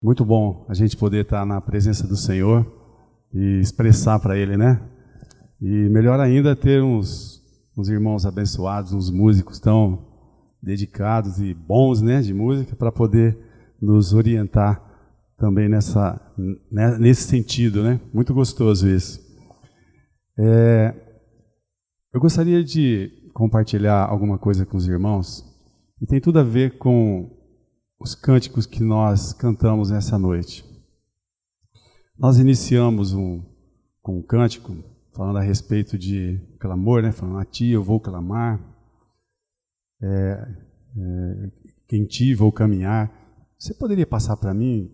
Muito bom a gente poder estar na presença do Senhor e expressar para Ele, né? E melhor ainda ter uns irmãos abençoados, uns músicos tão dedicados e bons, né, de música, para poder nos orientar também nesse sentido, né? Muito gostoso isso. Eu gostaria de compartilhar alguma coisa com os irmãos e tem tudo a ver com os cânticos que nós cantamos nessa noite. Nós iniciamos com um cântico falando a respeito de clamor, né? Falando, a ti eu vou clamar, em ti vou caminhar. Você poderia passar para mim,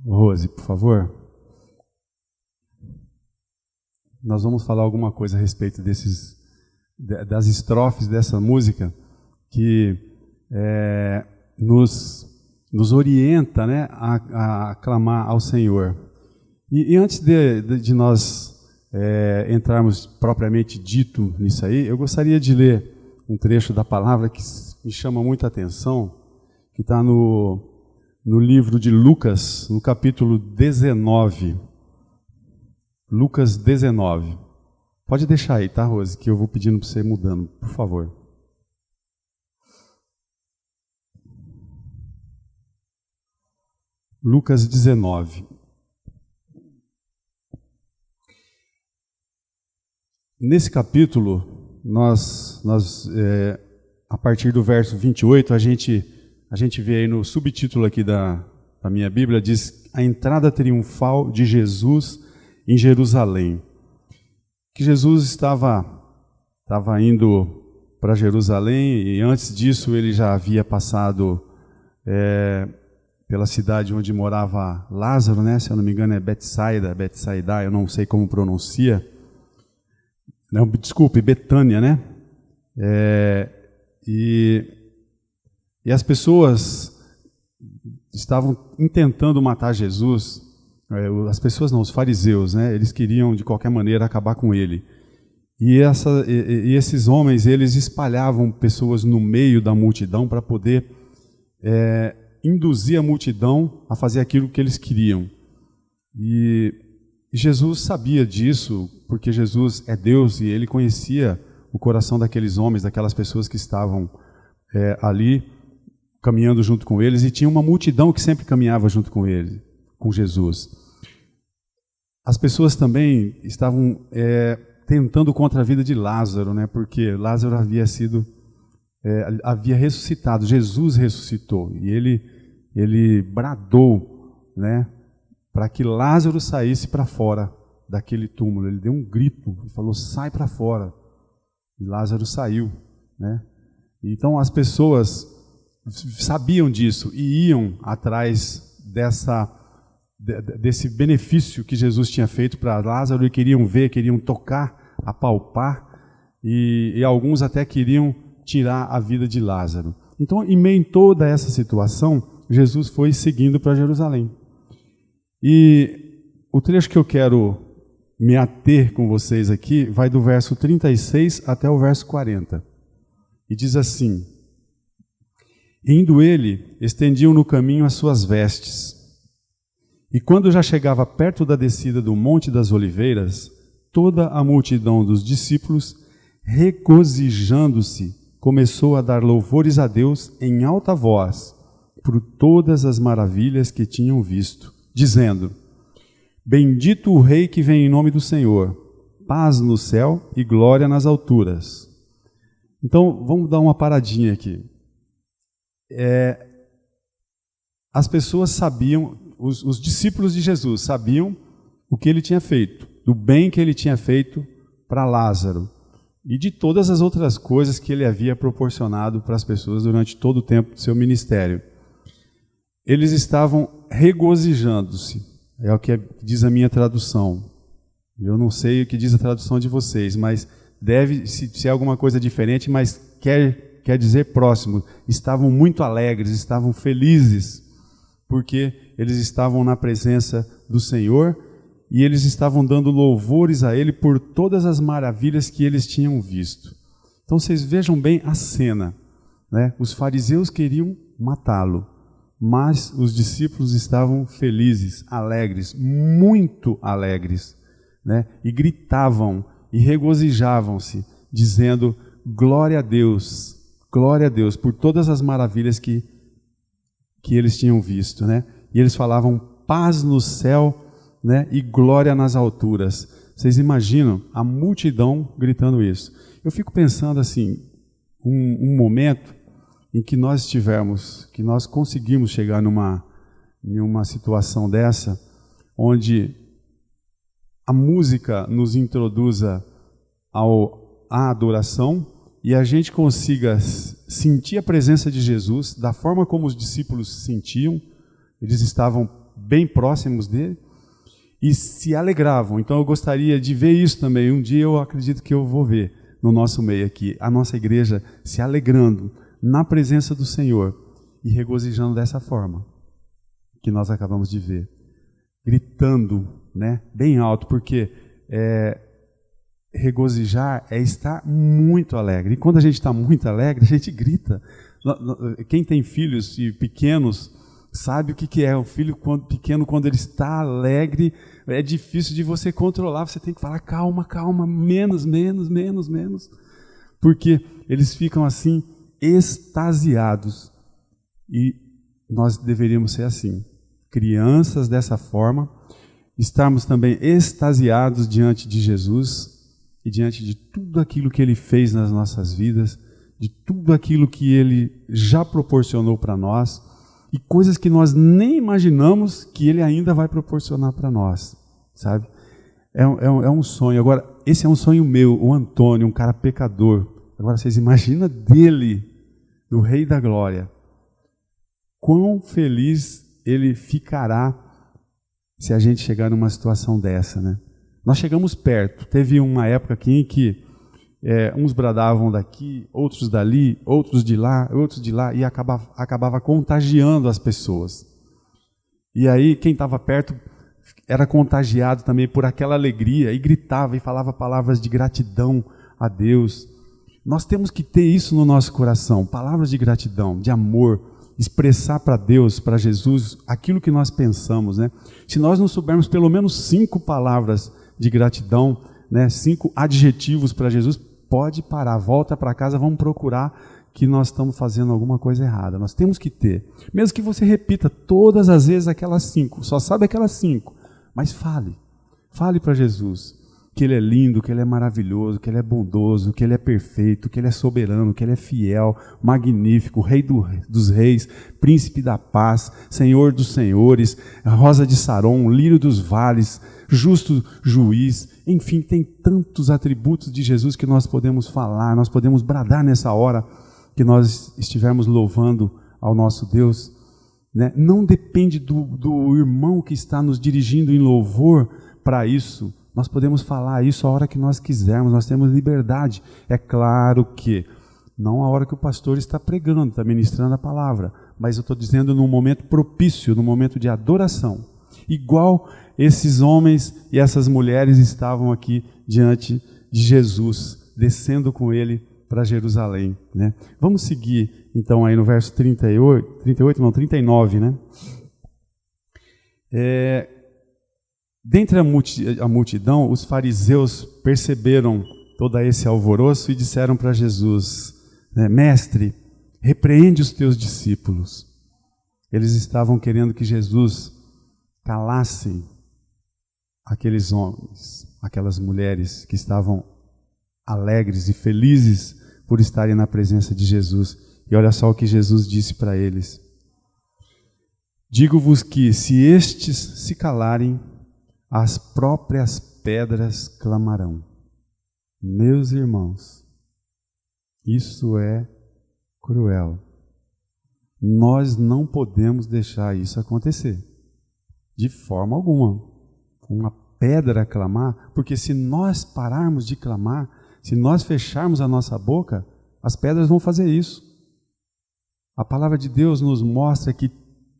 Rose, por favor? Nós vamos falar alguma coisa a respeito das estrofes dessa música que nos orienta, né, a clamar ao Senhor. E antes de nós entrarmos propriamente dito nisso aí, eu gostaria de ler um trecho da palavra que me chama muita atenção, que está no livro de Lucas, no capítulo 19. Lucas 19. Pode deixar aí, tá, Rose? Que eu vou pedindo para você ir mudando, por favor. Lucas 19. Nesse capítulo, nós a partir do verso 28, a gente vê aí no subtítulo aqui da minha Bíblia, diz a entrada triunfal de Jesus em Jerusalém. Que Jesus estava indo para Jerusalém e antes disso ele já havia passado pela cidade onde morava Lázaro, né? Se eu não me engano é Betsaida, eu não sei como pronuncia. Não, desculpe, Betânia, né? E as pessoas estavam intentando matar Jesus. As pessoas não, os fariseus, né? Eles queriam de qualquer maneira acabar com ele. E esses homens, eles espalhavam pessoas no meio da multidão para poder induzir a multidão a fazer aquilo que eles queriam. E Jesus sabia disso, porque Jesus é Deus e ele conhecia o coração daqueles homens, daquelas pessoas que estavam ali caminhando junto com eles, e tinha uma multidão que sempre caminhava junto com ele, com Jesus. As pessoas também estavam tentando contra a vida de Lázaro, né? Porque Lázaro havia ressuscitado, Jesus ressuscitou, e ele bradou, né, para que Lázaro saísse para fora daquele túmulo. Ele deu um grito e falou, sai para fora. E Lázaro saiu, né? Então as pessoas sabiam disso e iam atrás desse benefício que Jesus tinha feito para Lázaro e queriam ver, queriam tocar, apalpar, e alguns até queriam tirar a vida de Lázaro. Então, em meio a toda essa situação, Jesus foi seguindo para Jerusalém. E o trecho que eu quero me ater com vocês aqui vai do verso 36 até o verso 40. E diz assim: indo ele, estendiam no caminho as suas vestes. E quando já chegava perto da descida do Monte das Oliveiras, toda a multidão dos discípulos, regozijando-se, começou a dar louvores a Deus em alta voz, por todas as maravilhas que tinham visto, dizendo: bendito o Rei que vem em nome do Senhor, paz no céu e glória nas alturas. Então, vamos dar uma paradinha aqui. As pessoas sabiam, os discípulos de Jesus sabiam o que ele tinha feito, do bem que ele tinha feito para Lázaro e de todas as outras coisas que ele havia proporcionado para as pessoas durante todo o tempo do seu ministério. Eles estavam regozijando-se, é o que diz a minha tradução. Eu não sei o que diz a tradução de vocês, mas deve ser alguma coisa diferente, mas quer dizer próximo. Estavam muito alegres, estavam felizes, porque eles estavam na presença do Senhor e eles estavam dando louvores a Ele por todas as maravilhas que eles tinham visto. Então vocês vejam bem a cena, né? Os fariseus queriam matá-lo mas os discípulos estavam felizes, alegres, muito alegres, né? E gritavam e regozijavam-se, dizendo: glória a Deus por todas as maravilhas que eles tinham visto, né? E eles falavam: paz no céu, né? E glória nas alturas. Vocês imaginam a multidão gritando isso? Eu fico pensando assim, um momento em que nós conseguimos chegar em uma situação dessa, onde a música nos introduza à adoração e a gente consiga sentir a presença de Jesus da forma como os discípulos sentiam. Eles estavam bem próximos dele e se alegravam. Então eu gostaria de ver isso também. Um dia eu acredito que eu vou ver no nosso meio aqui, a nossa igreja se alegrando na presença do Senhor e regozijando dessa forma que nós acabamos de ver, gritando, né, bem alto, porque regozijar é estar muito alegre. E quando a gente está muito alegre, a gente grita. Quem tem filhos e pequenos sabe o que é o filho pequeno quando ele está alegre. É difícil de você controlar, você tem que falar: calma, calma, menos, porque eles ficam assim extasiados. E nós deveríamos ser assim, crianças dessa forma, estarmos também extasiados diante de Jesus e diante de tudo aquilo que Ele fez nas nossas vidas, de tudo aquilo que Ele já proporcionou para nós e coisas que nós nem imaginamos que Ele ainda vai proporcionar para nós, sabe? É um sonho. Agora, esse é um sonho meu, o Antônio, um cara pecador. Agora, vocês imaginam dele, do Rei da Glória. Quão feliz ele ficará se a gente chegar numa situação dessa, né? Nós chegamos perto. Teve uma época aqui em que uns bradavam daqui, outros dali, outros de lá, e acabava contagiando as pessoas. E aí, quem estava perto era contagiado também por aquela alegria e gritava e falava palavras de gratidão a Deus. Nós temos que ter isso no nosso coração, palavras de gratidão, de amor, expressar para Deus, para Jesus, aquilo que nós pensamos, né? Se nós não soubermos pelo menos 5 palavras de gratidão, né, 5 adjetivos para Jesus, pode parar, volta para casa, vamos procurar que nós estamos fazendo alguma coisa errada. Nós temos que ter, mesmo que você repita todas as vezes aquelas 5, só sabe aquelas 5, mas fale para Jesus que Ele é lindo, que Ele é maravilhoso, que Ele é bondoso, que Ele é perfeito, que Ele é soberano, que Ele é fiel, magnífico, Rei dos reis, Príncipe da paz, Senhor dos senhores, Rosa de Saron, Lírio dos vales, justo juiz. Enfim, tem tantos atributos de Jesus que nós podemos falar, nós podemos bradar nessa hora que nós estivermos louvando ao nosso Deus, né? Não depende do irmão que está nos dirigindo em louvor para isso. Nós podemos falar isso a hora que nós quisermos, nós temos liberdade. É claro que não a hora que o pastor está pregando, está ministrando a palavra, mas eu estou dizendo num momento propício, num momento de adoração. Igual esses homens e essas mulheres estavam aqui diante de Jesus, descendo com Ele para Jerusalém, né? Vamos seguir então aí no verso 39, né? Dentre a multidão, os fariseus perceberam todo esse alvoroço e disseram para Jesus, né, Mestre, repreende os teus discípulos. Eles estavam querendo que Jesus calasse aqueles homens, aquelas mulheres que estavam alegres e felizes por estarem na presença de Jesus. E olha só o que Jesus disse para eles. Digo-vos que, se estes se calarem, as próprias pedras clamarão. Meus irmãos, isso é cruel. Nós não podemos deixar isso acontecer, de forma alguma. Uma pedra clamar, porque se nós pararmos de clamar, se nós fecharmos a nossa boca, as pedras vão fazer isso. A palavra de Deus nos mostra que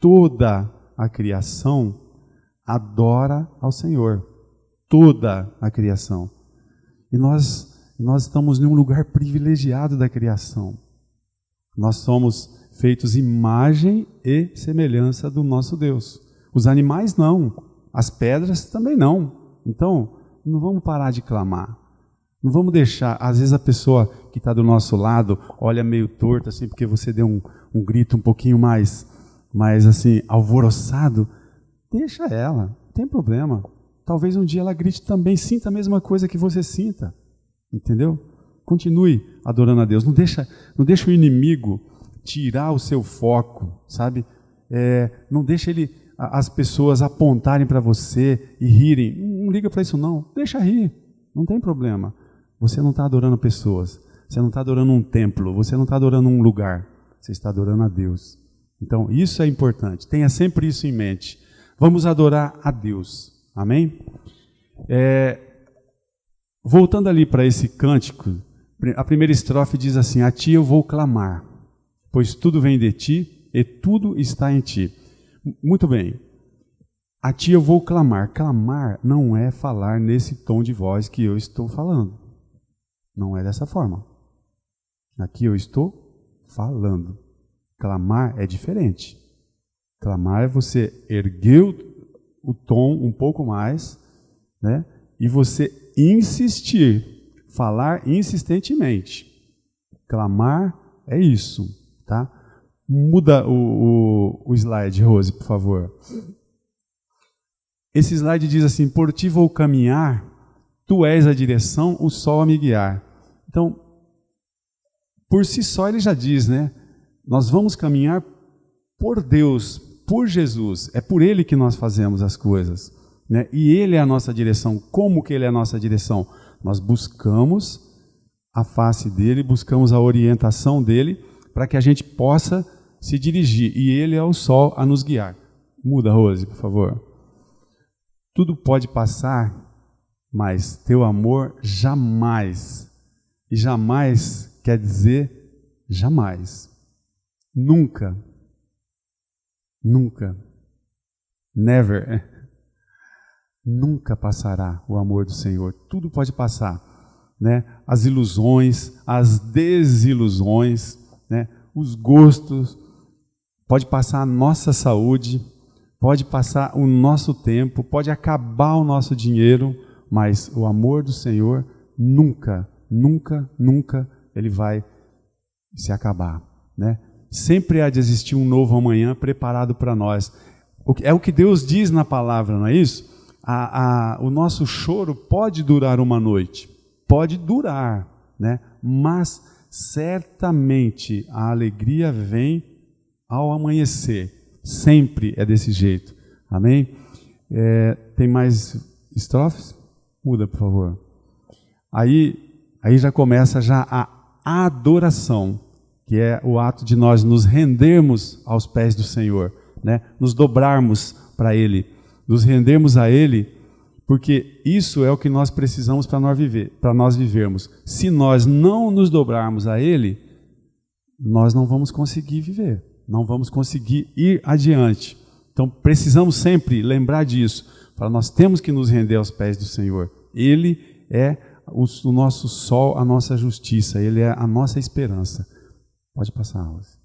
toda a criação adora ao Senhor, toda a criação. E nós estamos em um lugar privilegiado da criação. Nós somos feitos imagem e semelhança do nosso Deus. Os animais não, as pedras também não. Então, não vamos parar de clamar. Não vamos deixar, às vezes a pessoa que está do nosso lado olha meio torto, assim, porque você deu um grito um pouquinho mais assim, alvoroçado. Deixa ela, não tem problema. Talvez um dia ela grite também, sinta a mesma coisa que você sinta. Entendeu? Continue adorando a Deus. Não deixa o inimigo tirar o seu foco, sabe? Não deixa as pessoas apontarem para você e rirem. Não liga para isso não. Deixa rir. Não tem problema. Você não está adorando pessoas. Você não está adorando um templo. Você não está adorando um lugar. Você está adorando a Deus. Então, isso é importante. Tenha sempre isso em mente. Vamos adorar a Deus. Amém? Voltando ali para esse cântico, a primeira estrofe diz assim: a ti eu vou clamar, pois tudo vem de ti e tudo está em ti. Muito bem. A ti eu vou clamar. Clamar não é falar nesse tom de voz que eu estou falando. Não é dessa forma. Aqui eu estou falando. Clamar é diferente. Clamar é você erguer o tom um pouco mais, né? E você insistir, falar insistentemente. Clamar é isso, tá? Muda o slide, Rose, por favor. Esse slide diz assim: por ti vou caminhar, tu és a direção, o sol a me guiar. Então, por si só ele já diz, né? Nós vamos caminhar por Deus, por Jesus. É por Ele que nós fazemos as coisas, né? E Ele é a nossa direção. Como que Ele é a nossa direção? Nós buscamos a face dEle, buscamos a orientação dEle, para que a gente possa se dirigir. E Ele é o sol a nos guiar. Muda, Rose, por favor. Tudo pode passar, mas teu amor jamais. E jamais quer dizer jamais. Nunca. Nunca. Never. Nunca passará o amor do Senhor. Tudo pode passar, né? As ilusões, as desilusões, né? Os gostos. Pode passar a nossa saúde, pode passar o nosso tempo, pode acabar o nosso dinheiro, mas o amor do Senhor nunca, nunca, nunca ele vai se acabar, né? Sempre há de existir um novo amanhã preparado para nós. É o que Deus diz na palavra, não é isso? O nosso choro pode durar uma noite, pode durar, né? Mas certamente a alegria vem ao amanhecer. Sempre é desse jeito. Amém? Tem mais estrofes? Muda, por favor. Aí já começa a adoração, que é o ato de nós nos rendermos aos pés do Senhor, né? Nos dobrarmos para Ele, nos rendermos a Ele, porque isso é o que nós precisamos para nós vivermos. Se nós não nos dobrarmos a Ele, nós não vamos conseguir viver, não vamos conseguir ir adiante. Então precisamos sempre lembrar disso. Nós temos que nos render aos pés do Senhor. Ele é o nosso sol, a nossa justiça, Ele é a nossa esperança. Pode passar, Rose.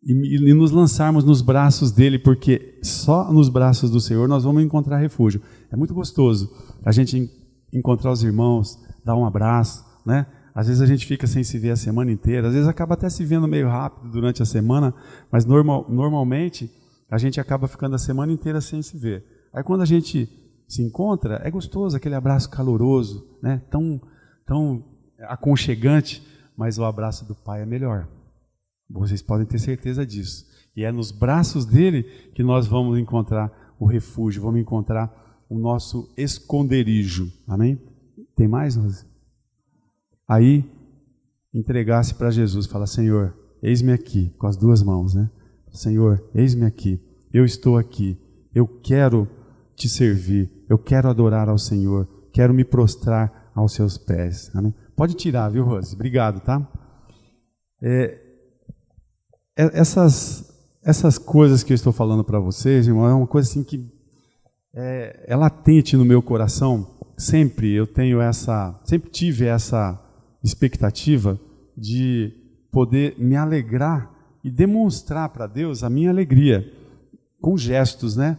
E nos lançarmos nos braços dele, porque só nos braços do Senhor nós vamos encontrar refúgio. É muito gostoso a gente encontrar os irmãos, dar um abraço, né? Às vezes a gente fica sem se ver a semana inteira, às vezes acaba até se vendo meio rápido durante a semana, mas normalmente a gente acaba ficando a semana inteira sem se ver. Aí quando a gente se encontra, é gostoso, aquele abraço caloroso, né? Tão aconchegante, mas o abraço do Pai é melhor. Vocês podem ter certeza disso. E é nos braços dele que nós vamos encontrar o refúgio, vamos encontrar o nosso esconderijo. Amém? Tem mais, Rose? Aí, entregar-se para Jesus, fala: Senhor, eis-me aqui, com as duas mãos, né? Senhor, eis-me aqui, eu estou aqui, eu quero te servir, eu quero adorar ao Senhor, quero me prostrar aos seus pés. Amém? Pode tirar, viu, Rose? Obrigado, tá? Essas coisas que eu estou falando para vocês, irmão, é uma coisa assim que é latente no meu coração. Sempre tive essa expectativa de poder me alegrar e demonstrar para Deus a minha alegria, com gestos, né?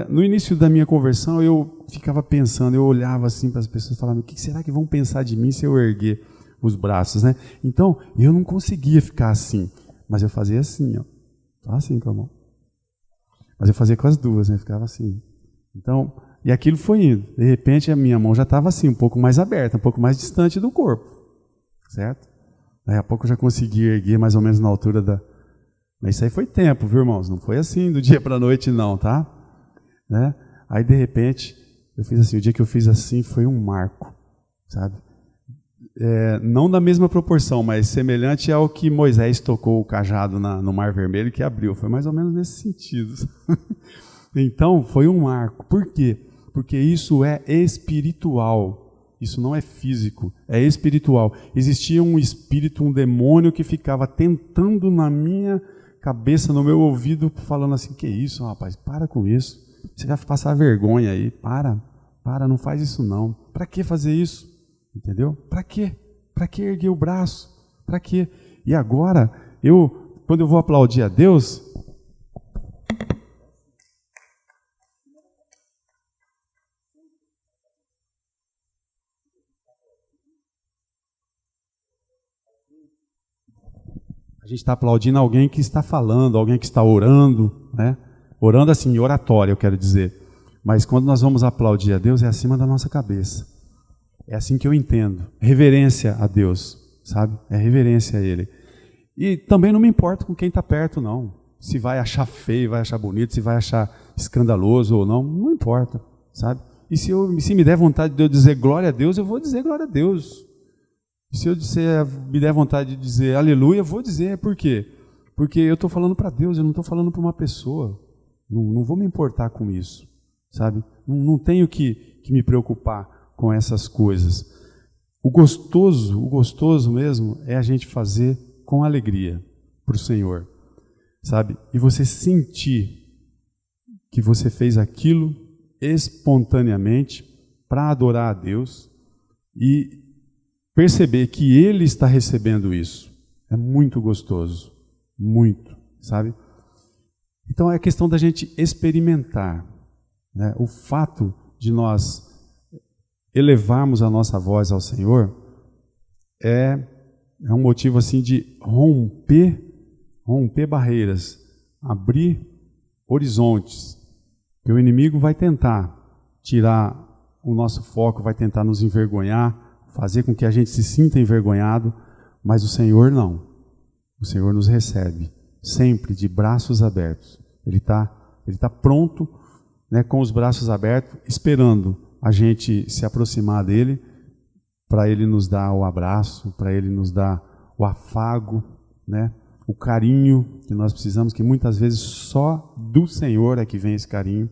No início da minha conversão, eu ficava pensando, eu olhava assim para as pessoas, falando, o que será que vão pensar de mim se eu erguer os braços, né? Então, eu não conseguia ficar assim, mas eu fazia assim, ó, assim com a mão. Mas eu fazia com as duas, né? Ficava assim. Então, e aquilo foi indo. De repente, a minha mão já estava assim, um pouco mais aberta, um pouco mais distante do corpo, certo? Daí a pouco eu já consegui erguer mais ou menos na altura da... Mas isso aí foi tempo, viu, irmãos? Não foi assim do dia para a noite, não, tá? Né? Aí, de repente, eu fiz assim. O dia que eu fiz assim foi um marco, sabe? Não da mesma proporção, mas semelhante ao que Moisés tocou o cajado no Mar Vermelho que abriu. Foi mais ou menos nesse sentido. Então, foi um marco. Por quê? Porque isso é espiritual. Isso não é físico, é espiritual. Existia um espírito, um demônio que ficava tentando na minha cabeça, no meu ouvido, falando assim, que isso, rapaz, para com isso. Você vai passar vergonha aí, para, não faz isso não. Para que fazer isso? Entendeu? Para quê? Para que erguer o braço? Para quê? E agora, quando eu vou aplaudir a Deus, a gente está aplaudindo alguém que está falando, alguém que está orando, né? Orando assim, oratória, eu quero dizer. Mas quando nós vamos aplaudir a Deus, é acima da nossa cabeça. É assim que eu entendo. Reverência a Deus, sabe? É reverência a Ele. E também não me importo com quem está perto, não. Se vai achar feio, vai achar bonito, se vai achar escandaloso ou não, não importa, sabe? E se me der vontade de eu dizer glória a Deus, eu vou dizer glória a Deus. E se me der vontade de dizer aleluia, eu vou dizer. Por quê? Porque eu estou falando para Deus, eu não estou falando para uma pessoa. Não vou me importar com isso, sabe? Não tenho que me preocupar com essas coisas. O gostoso mesmo é a gente fazer com alegria para o Senhor, sabe? E você sentir que você fez aquilo espontaneamente para adorar a Deus e perceber que Ele está recebendo isso. É muito gostoso, muito, sabe? Então é questão da gente experimentar, né? O fato de nós elevarmos a nossa voz ao Senhor é um motivo assim de romper barreiras, abrir horizontes. Que o inimigo vai tentar tirar o nosso foco, vai tentar nos envergonhar, fazer com que a gente se sinta envergonhado, mas o Senhor não. O Senhor nos recebe sempre de braços abertos. Ele tá pronto, né, com os braços abertos, esperando a gente se aproximar dele, para ele nos dar o abraço, para ele nos dar o afago, né, o carinho que nós precisamos, que muitas vezes só do Senhor é que vem esse carinho.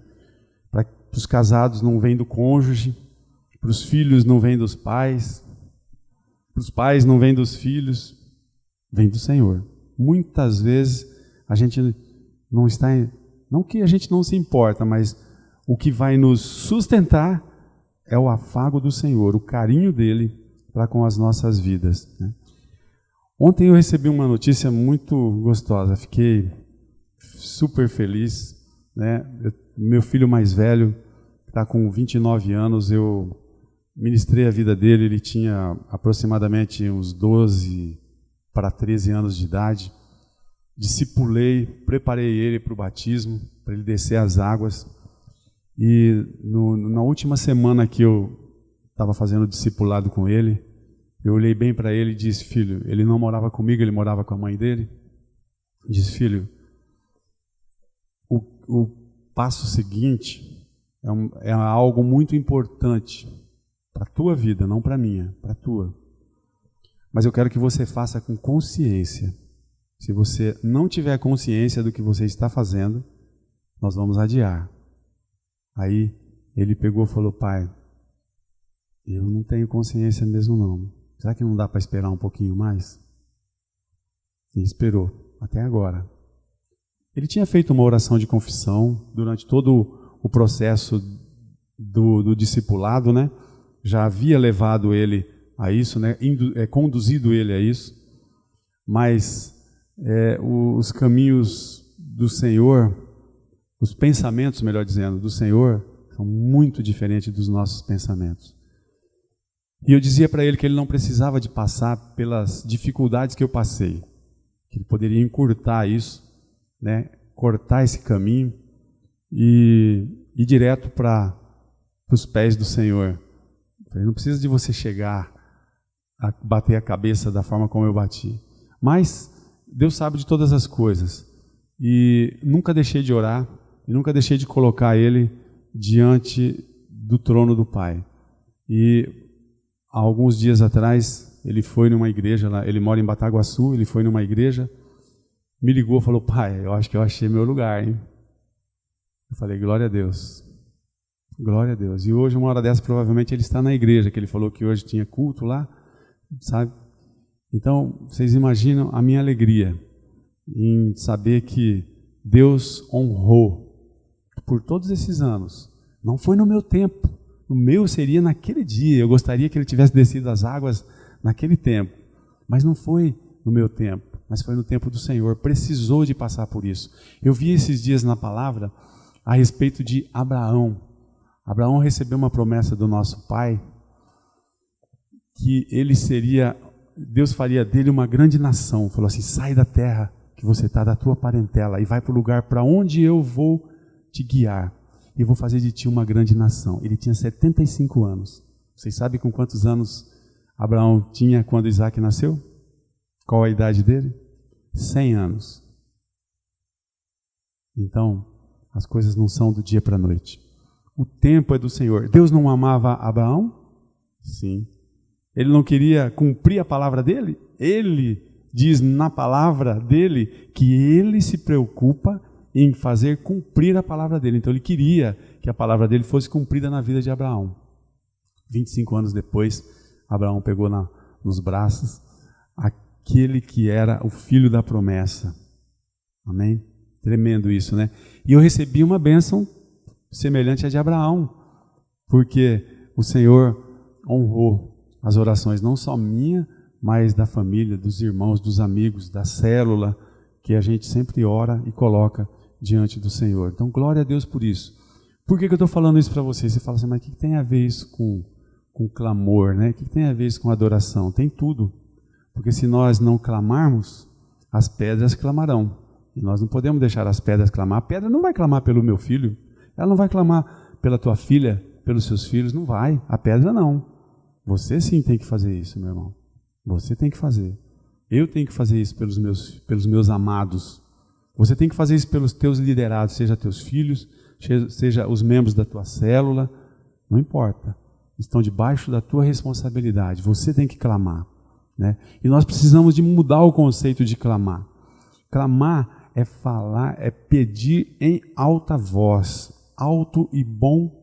Para os casados não vem do cônjuge, para os filhos não vem dos pais, para os pais não vem dos filhos, vem do Senhor. Muitas vezes a gente não está, não que a gente não se importa, mas o que vai nos sustentar é o afago do Senhor, o carinho dele para com as nossas vidas, né? Ontem eu recebi uma notícia muito gostosa, fiquei super feliz, né? Meu filho mais velho está com 29 anos, eu ministrei a vida dele, ele tinha aproximadamente uns 12 para 13 anos de idade. Discipulei, preparei ele para o batismo, para ele descer as águas. E na última semana que eu estava fazendo o discipulado com ele, eu olhei bem para ele e disse, filho, ele não morava comigo, ele morava com a mãe dele. Disse, filho, o passo seguinte é algo muito importante para a tua vida, não para a minha, para a tua. Mas eu quero que você faça com consciência. Se você não tiver consciência do que você está fazendo, nós vamos adiar. Aí ele pegou e falou, pai, eu não tenho consciência mesmo não. Será que não dá para esperar um pouquinho mais? E esperou, até agora. Ele tinha feito uma oração de confissão durante todo o processo do discipulado, né? Já havia levado ele a isso, né? Conduzido ele a isso. mas os caminhos do Senhor, os pensamentos, melhor dizendo, do Senhor, são muito diferentes dos nossos pensamentos. E eu dizia para ele que ele não precisava de passar pelas dificuldades que eu passei, que ele poderia encurtar isso, né? Cortar esse caminho e ir direto para os pés do Senhor. Ele não precisa de você chegar a bater a cabeça da forma como eu bati. Mas Deus sabe de todas as coisas. E nunca deixei de orar, e nunca deixei de colocar Ele diante do trono do Pai. E há alguns dias atrás, ele foi numa igreja lá, ele mora em Bataguaçu, ele foi numa igreja, me ligou e falou: pai, eu acho que eu achei meu lugar, hein? Eu falei: glória a Deus. Glória a Deus. E hoje, uma hora dessa, provavelmente ele está na igreja, que ele falou que hoje tinha culto lá, sabe? Então, vocês imaginam a minha alegria em saber que Deus honrou por todos esses anos. Não foi no meu tempo. O meu seria naquele dia. Eu gostaria que ele tivesse descido as águas naquele tempo. Mas não foi no meu tempo, mas foi no tempo do Senhor. Precisou de passar por isso. Eu vi esses dias na palavra a respeito de Abraão. Abraão recebeu uma promessa do nosso pai que ele seria, Deus faria dele uma grande nação. Falou assim: sai da terra que você está, da tua parentela, e vai para o lugar para onde eu vou te guiar. E vou fazer de ti uma grande nação. Ele tinha 75 anos. Vocês sabem com quantos anos Abraão tinha quando Isaac nasceu? Qual a idade dele? 100 anos. Então, as coisas não são do dia para a noite. O tempo é do Senhor. Deus não amava Abraão? Sim. Ele não queria cumprir a palavra dele? Ele diz na palavra dele que ele se preocupa em fazer cumprir a palavra dele. Então ele queria que a palavra dele fosse cumprida na vida de Abraão. 25 anos depois, Abraão pegou nos braços aquele que era o filho da promessa. Amém? Tremendo isso, né? E eu recebi uma bênção semelhante à de Abraão, porque o Senhor honrou as orações, não só minha, mas da família, dos irmãos, dos amigos, da célula, que a gente sempre ora e coloca diante do Senhor. Então, glória a Deus por isso. Por que eu estou falando isso para vocês? Você fala assim: mas o que tem a ver isso com clamor, né? O que tem a ver isso com adoração? Tem tudo. Porque se nós não clamarmos, as pedras clamarão. E nós não podemos deixar as pedras clamar. A pedra não vai clamar pelo meu filho, ela não vai clamar pela tua filha, pelos seus filhos, não vai. A pedra não. Você sim tem que fazer isso, meu irmão. Você tem que fazer. Eu tenho que fazer isso pelos meus amados. Você tem que fazer isso pelos teus liderados, seja teus filhos, seja os membros da tua célula, não importa. Estão debaixo da tua responsabilidade. Você tem que clamar, né? E nós precisamos de mudar o conceito de clamar. Clamar é falar, é pedir em alta voz, alto e bom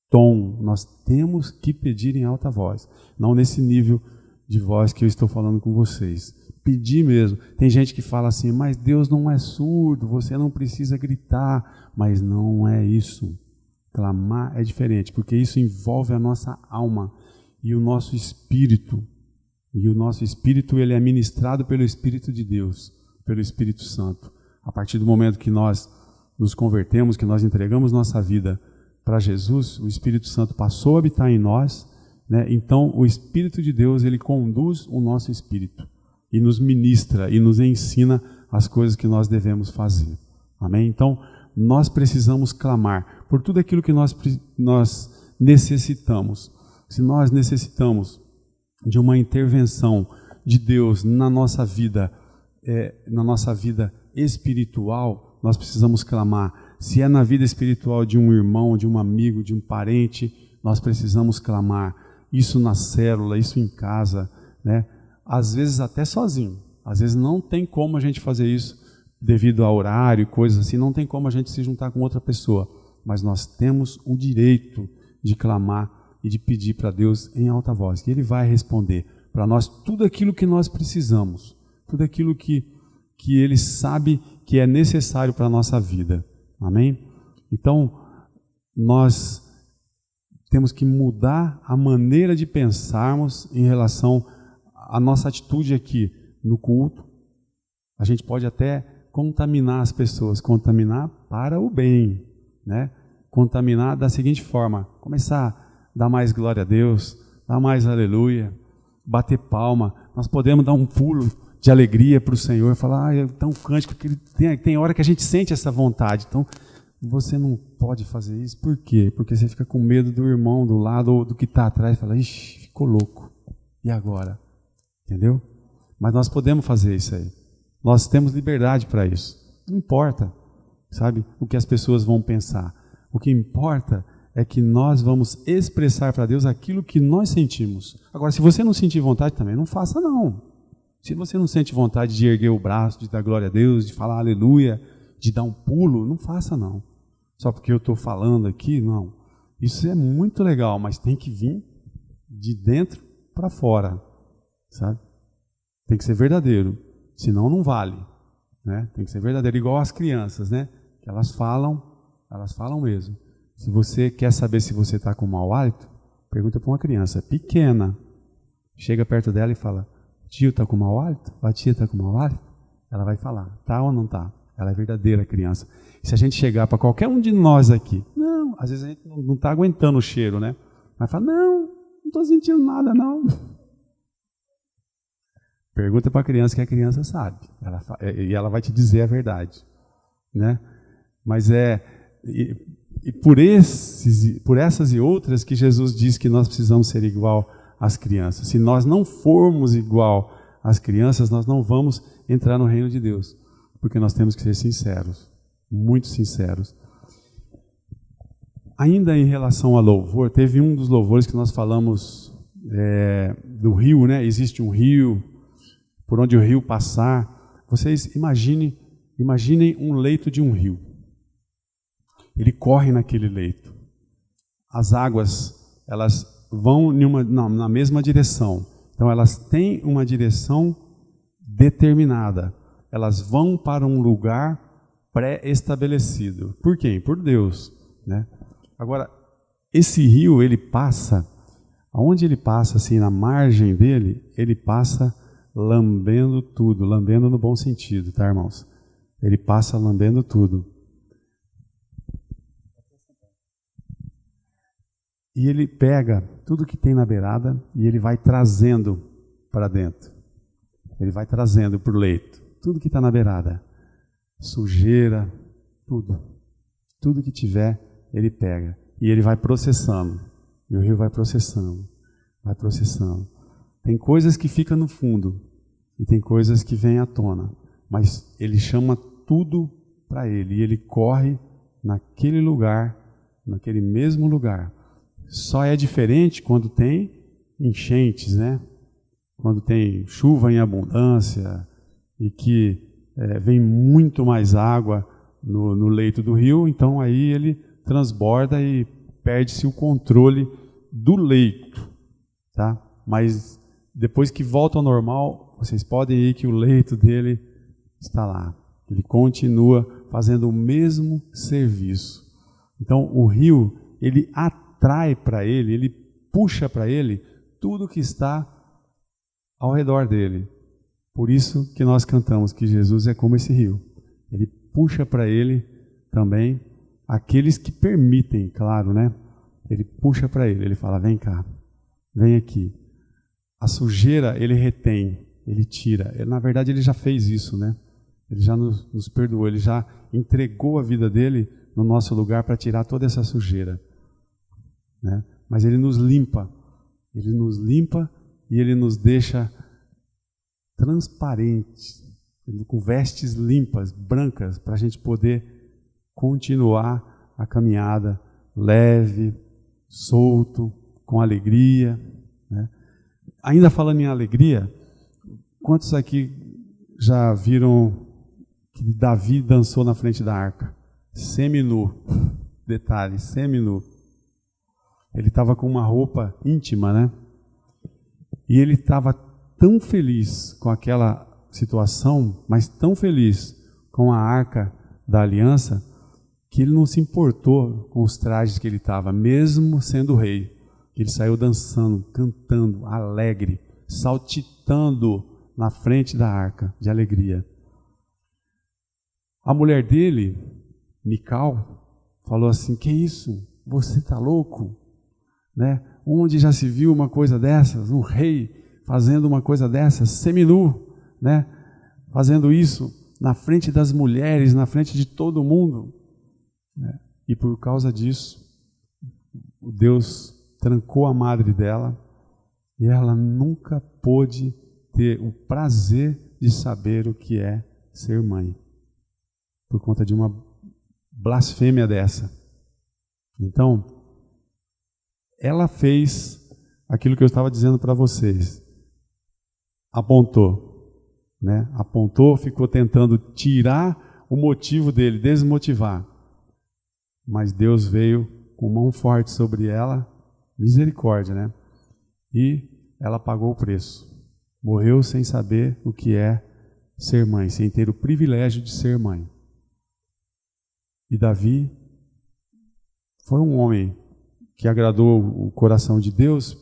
tom. Nós temos que pedir em alta voz, não nesse nível de voz que eu estou falando com vocês. Pedir mesmo. Tem gente que fala assim: mas Deus não é surdo, você não precisa gritar. Mas não é isso. Clamar é diferente, porque isso envolve a nossa alma e o nosso espírito. E o nosso espírito, ele é ministrado pelo Espírito de Deus, pelo Espírito Santo. A partir do momento que nós nos convertemos, que nós entregamos nossa vida para Jesus, o Espírito Santo passou a habitar em nós, né? Então o Espírito de Deus, ele conduz o nosso espírito e nos ministra e nos ensina as coisas que nós devemos fazer. Amém? Então nós precisamos clamar por tudo aquilo que nós necessitamos. Se nós necessitamos de uma intervenção de Deus na nossa vida espiritual, nós precisamos clamar. Se é na vida espiritual de um irmão, de um amigo, de um parente, nós precisamos clamar. Isso na célula, isso em casa, né? Às vezes até sozinho. Às vezes não tem como a gente fazer isso devido a horário, coisas assim, não tem como a gente se juntar com outra pessoa. Mas nós temos o direito de clamar e de pedir para Deus em alta voz. E Ele vai responder para nós tudo aquilo que nós precisamos, tudo aquilo que Ele sabe que é necessário para a nossa vida. Amém? Então, nós temos que mudar a maneira de pensarmos em relação à nossa atitude aqui no culto, A gente pode até contaminar as pessoas, contaminar para o bem, né? Contaminar da seguinte forma: começar a dar mais glória a Deus, dar mais aleluia, bater palma. Nós podemos dar um pulo de alegria para o Senhor, falar, então cântico, que tem hora que a gente sente essa vontade. Então, você não pode fazer isso. Por quê? Porque você fica com medo do irmão do lado ou do que está atrás, fala, ixi, ficou louco. E agora? Entendeu? Mas nós podemos fazer isso aí. Nós temos liberdade para isso. Não importa, sabe, o que as pessoas vão pensar. O que importa é que nós vamos expressar para Deus aquilo que nós sentimos. Agora, se você não sentir vontade também, não faça não. Se você não sente vontade de erguer o braço, de dar glória a Deus, de falar aleluia, de dar um pulo, não faça não. Só porque eu estou falando aqui, não. Isso é muito legal, mas tem que vir de dentro para fora, sabe? Tem que ser verdadeiro, senão não vale, né? Tem que ser verdadeiro, igual as crianças, né? Que elas falam mesmo. Se você quer saber se você está com mau hálito, pergunta para uma criança pequena, chega perto dela e fala, tio está com mau hálito? A tia está com mau hálito? Ela vai falar, tá ou não tá? Ela é verdadeira criança. Se a gente chegar para qualquer um de nós aqui, não, às vezes a gente não está aguentando o cheiro, né? Mas fala, não estou sentindo nada, não. Pergunta para a criança que a criança sabe. E ela vai te dizer a verdade, né? Mas e por essas e outras que Jesus diz que nós precisamos ser igual às crianças. Se nós não formos igual às crianças, nós não vamos entrar no reino de Deus. Porque nós temos que ser sinceros, muito sinceros. Ainda em relação a louvor, teve um dos louvores que nós falamos do rio, né? Existe um rio, por onde o rio passar. Vocês imaginem um leito de um rio. Ele corre naquele leito. As águas, elas vão na mesma direção. Então, elas têm uma direção determinada. Elas vão para um lugar pré-estabelecido. Por quem? Por Deus, né? Agora, esse rio, ele passa, aonde ele passa, assim, na margem dele, ele passa lambendo tudo, lambendo no bom sentido, tá, irmãos? Ele passa lambendo tudo. E ele pega tudo que tem na beirada e ele vai trazendo para dentro. Ele vai trazendo para o leito. Tudo que está na beirada. Sujeira, tudo. Tudo que tiver, ele pega. E ele vai processando. E o rio vai processando. Vai processando. Tem coisas que ficam no fundo. E tem coisas que vêm à tona. Mas ele chama tudo para ele. E ele corre naquele lugar, naquele mesmo lugar. Só é diferente quando tem enchentes, né? Quando tem chuva em abundância e que vem muito mais água no leito do rio, então aí ele transborda e perde-se o controle do leito, tá? Mas depois que volta ao normal, vocês podem ir que o leito dele está lá. Ele continua fazendo o mesmo serviço. Então o rio, ele atrai para ele, ele puxa para ele tudo que está ao redor dele. Por isso que nós cantamos que Jesus é como esse rio. Ele puxa para ele também aqueles que permitem, claro, né? Ele puxa para ele, ele fala, vem cá, vem aqui. A sujeira ele retém, ele tira. Na verdade ele já fez isso, né? Ele já nos perdoou, ele já entregou a vida dele no nosso lugar para tirar toda essa sujeira. Né? Mas ele nos limpa e ele nos deixa transparentes, com vestes limpas, brancas, para a gente poder continuar a caminhada leve, solto, com alegria. Né? Ainda falando em alegria, quantos aqui já viram que Davi dançou na frente da arca? Seminu, detalhe, seminu. Ele estava com uma roupa íntima, né? E ele estava tão feliz com aquela situação, mas tão feliz com a arca da aliança, que ele não se importou com os trajes que ele estava, mesmo sendo rei. Ele saiu dançando, cantando, alegre, saltitando na frente da arca, de alegria. A mulher dele, Mical, falou assim: que isso? Você está louco? Né? Onde já se viu uma coisa dessas? Um rei fazendo uma coisa dessas, seminu, né? Fazendo isso na frente das mulheres, na frente de todo mundo. Né? E por causa disso, Deus trancou a madre dela e ela nunca pôde ter o prazer de saber o que é ser mãe, por conta de uma blasfêmia dessa. Então, ela fez aquilo que eu estava dizendo para vocês. Apontou, né? Apontou, ficou tentando tirar o motivo dele, desmotivar. Mas Deus veio com mão forte sobre ela, misericórdia, né? E ela pagou o preço. Morreu sem saber o que é ser mãe, sem ter o privilégio de ser mãe. E Davi foi um homem que agradou o coração de Deus,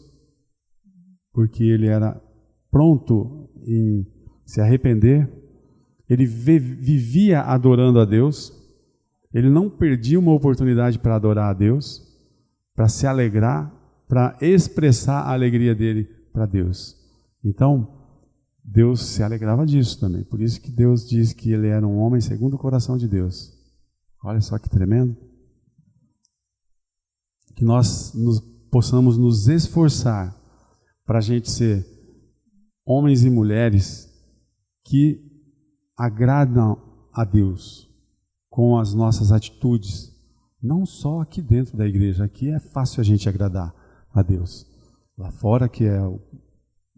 porque ele era pronto em se arrepender, ele vivia adorando a Deus, ele não perdia uma oportunidade para adorar a Deus, para se alegrar, para expressar a alegria dele para Deus. Então, Deus se alegrava disso também. Por isso que Deus diz que ele era um homem segundo o coração de Deus. Olha só que tremendo. Que nós possamos nos esforçar para a gente ser homens e mulheres que agradam a Deus com as nossas atitudes. Não só aqui dentro da igreja. Aqui é fácil a gente agradar a Deus. Lá fora que é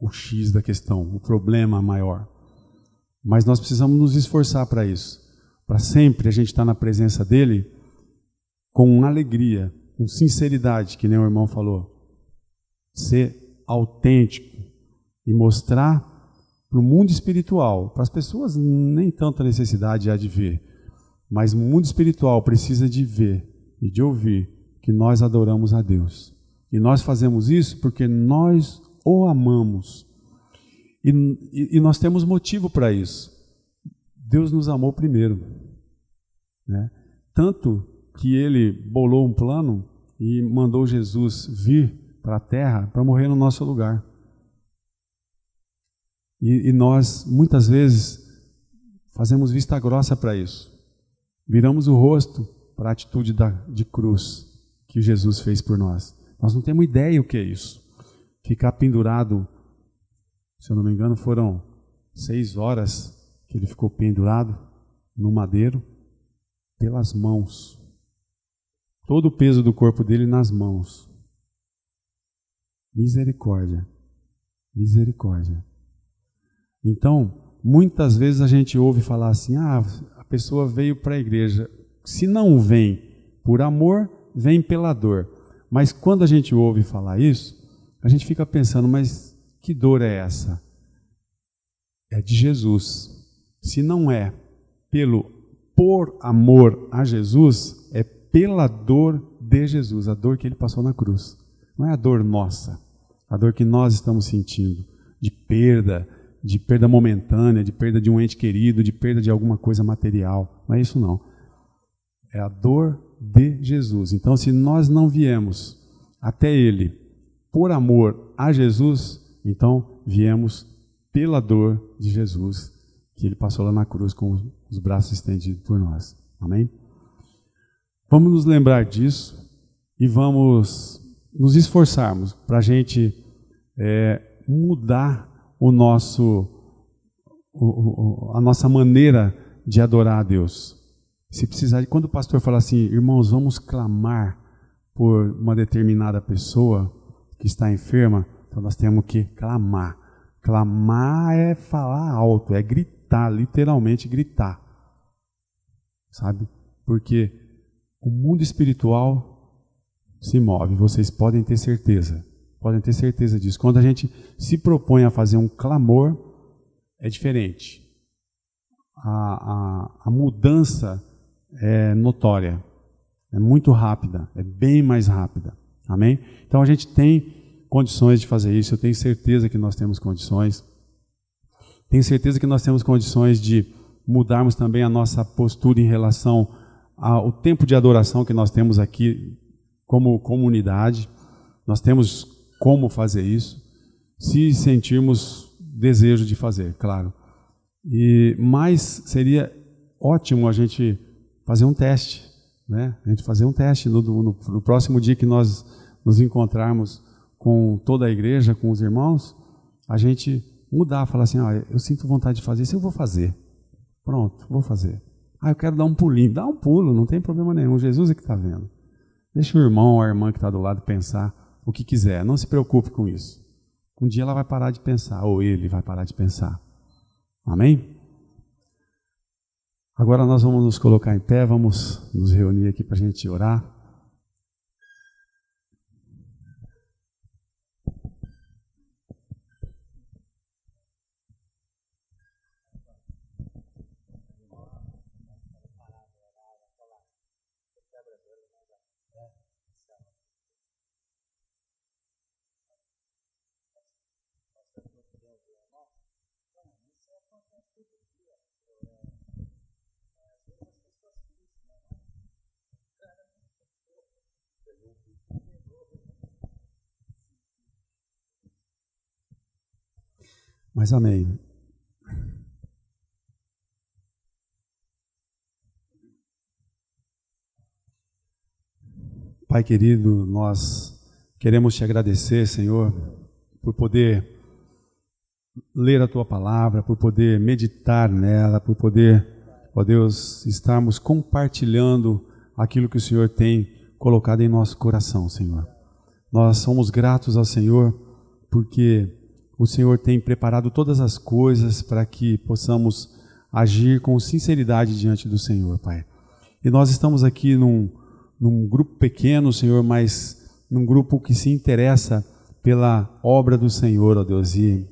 o X da questão, o problema maior. Mas nós precisamos nos esforçar para isso. Para sempre a gente estar na presença dele com alegria, com sinceridade, que nem o irmão falou. Ser autêntico e mostrar para o mundo espiritual, para as pessoas nem tanta necessidade há de ver, mas o mundo espiritual precisa de ver e de ouvir que nós adoramos a Deus. E nós fazemos isso porque nós o amamos. E nós temos motivo para isso. Deus nos amou primeiro, né? Tanto que ele bolou um plano e mandou Jesus vir para a terra para morrer no nosso lugar. E nós, muitas vezes, fazemos vista grossa para isso. Viramos o rosto para a atitude de cruz que Jesus fez por nós. Nós não temos ideia o que é isso. Ficar pendurado, se eu não me engano, foram 6 horas que ele ficou pendurado no madeiro, pelas mãos. Todo o peso do corpo dele nas mãos. Misericórdia. Misericórdia. Então, muitas vezes a gente ouve falar assim: a pessoa veio para a igreja. Se não vem por amor, vem pela dor. Mas quando a gente ouve falar isso, a gente fica pensando: mas que dor é essa? É de Jesus. Se não é por amor a Jesus, é pela dor de Jesus, a dor que ele passou na cruz. Não é a dor nossa, a dor que nós estamos sentindo, de perda momentânea, de perda de um ente querido, de perda de alguma coisa material. Não é isso não. É a dor de Jesus. Então, se nós não viemos até ele por amor a Jesus, então viemos pela dor de Jesus, que ele passou lá na cruz com os braços estendidos por nós. Amém? Vamos nos lembrar disso e vamos nos esforçarmos para a gente mudar a nossa maneira de adorar a Deus. Se precisar, quando o pastor fala assim: irmãos, vamos clamar por uma determinada pessoa que está enferma, então nós temos que clamar. Clamar é falar alto, é gritar, literalmente gritar. Sabe? Porque o mundo espiritual se move, vocês podem ter certeza disso. Quando a gente se propõe a fazer um clamor, é diferente. A mudança é notória, é muito rápida, é bem mais rápida. Amém? Então a gente tem condições de fazer isso, eu tenho certeza que nós temos condições. Tenho certeza que nós temos condições de mudarmos também a nossa postura em relação ao tempo de adoração que nós temos aqui como comunidade. Nós temos como fazer isso, se sentirmos desejo de fazer, claro. Mas seria ótimo a gente fazer um teste, né? A gente fazer um teste no próximo dia que nós nos encontrarmos com toda a igreja, com os irmãos, a gente mudar, falar assim, eu sinto vontade de fazer isso, eu vou fazer. Pronto, vou fazer. Eu quero dar um pulinho. Dá um pulo, não tem problema nenhum. Jesus é que está vendo. Deixa o irmão ou a irmã que está do lado pensar o que quiser. Não se preocupe com isso. Um dia ela vai parar de pensar, ou ele vai parar de pensar. Amém? Agora nós vamos nos colocar em pé, vamos nos reunir aqui para a gente orar. Mas amém. Pai querido, nós queremos te agradecer, Senhor, por poder ler a Tua Palavra, por poder meditar nela, por poder, ó Deus, estarmos compartilhando aquilo que o Senhor tem colocado em nosso coração, Senhor. Nós somos gratos ao Senhor porque o Senhor tem preparado todas as coisas para que possamos agir com sinceridade diante do Senhor, Pai. E nós estamos aqui num grupo pequeno, Senhor, mas num grupo que se interessa pela obra do Senhor, ó Deus. E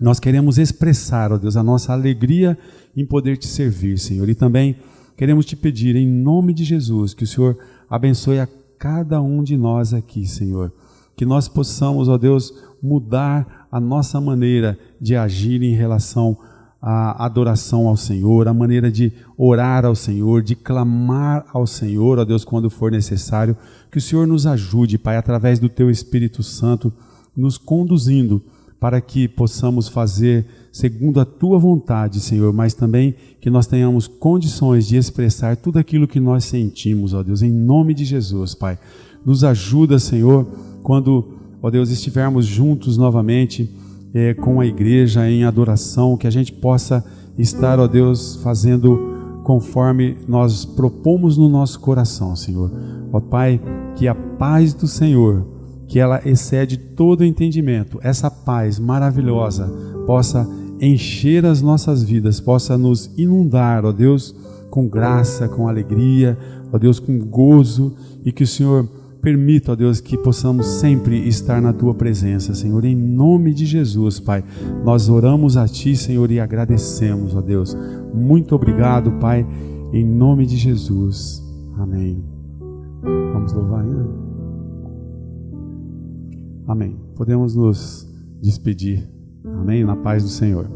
nós queremos expressar, ó Deus, a nossa alegria em poder te servir, Senhor. E também queremos te pedir, em nome de Jesus, que o Senhor abençoe a cada um de nós aqui, Senhor. Que nós possamos, ó Deus, mudar a nossa maneira de agir em relação à adoração ao Senhor, a maneira de orar ao Senhor, de clamar ao Senhor, ó Deus, quando for necessário. Que o Senhor nos ajude, Pai, através do Teu Espírito Santo, nos conduzindo para que possamos fazer segundo a Tua vontade, Senhor, mas também que nós tenhamos condições de expressar tudo aquilo que nós sentimos, ó Deus, em nome de Jesus, Pai. Nos ajuda, Senhor, quando, ó Deus, estivermos juntos novamente com a igreja em adoração, que a gente possa estar, ó Deus, fazendo conforme nós propomos no nosso coração, Senhor. Ó Pai, que a paz do Senhor, que ela excede todo o entendimento, essa paz maravilhosa possa encher as nossas vidas, possa nos inundar, ó Deus, com graça, com alegria, ó Deus, com gozo, e que o Senhor permita, ó Deus, que possamos sempre estar na Tua presença, Senhor, em nome de Jesus, Pai. Nós oramos a Ti, Senhor, e agradecemos, ó Deus. Muito obrigado, Pai, em nome de Jesus. Amém. Vamos louvar ainda? Amém. Podemos nos despedir. Amém? Na paz do Senhor.